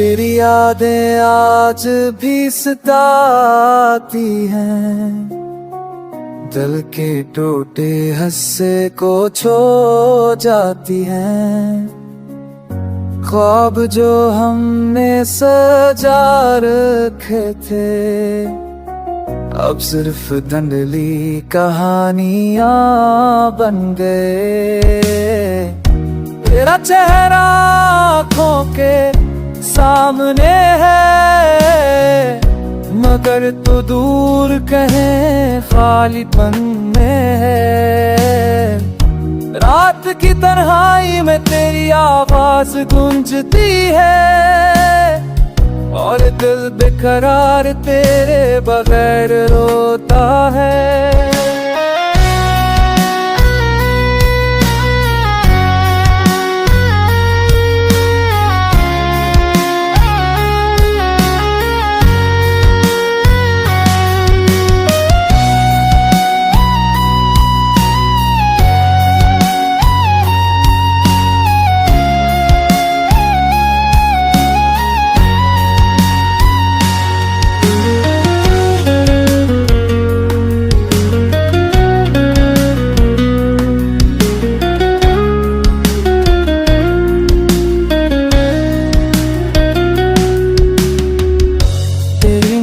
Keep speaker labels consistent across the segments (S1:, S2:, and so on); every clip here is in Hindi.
S1: तेरी यादें आज भी सताती हैं, दिल के टूटे हिस्से को छो जाती हैं। ख्वाब जो हमने सजा रखे थे, अब सिर्फ धुंधली कहानियां बन गए। तेरा चेहरा आँखों के सामने है, मगर तू दूर कहीं खालीपन में है। रात की तन्हाई में तेरी आवाज गूंजती है, और दिल बेकरार तेरे बगैर रोता है।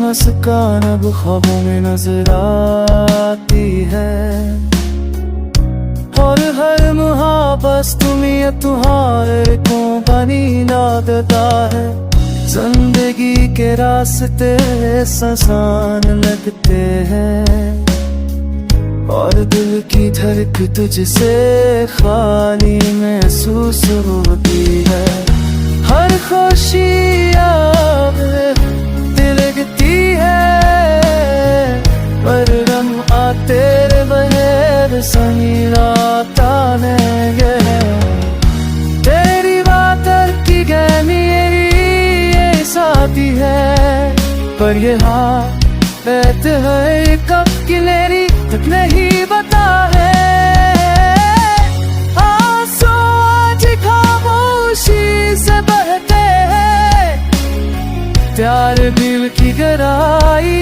S1: मुस्कान अब ख्वाबों में नजर आती है, और हर मुहाबस तुम्हें तुम्हारे को बनी नादता है। जिंदगी के रास्ते आसान लगते हैं, और दिल की धड़क तुझसे खाली महसूस होती है। हर खुशी अब लगती है, पर रंग तेरे बगैर सही राता नहीं। तेरी बात की गई मेरी ये साथी है, पर ये हाथ बैठ है कब की मेरी तक नहीं बता है। आंसू आज खामोशी से बहते हैं, प्यार दिल की गहराई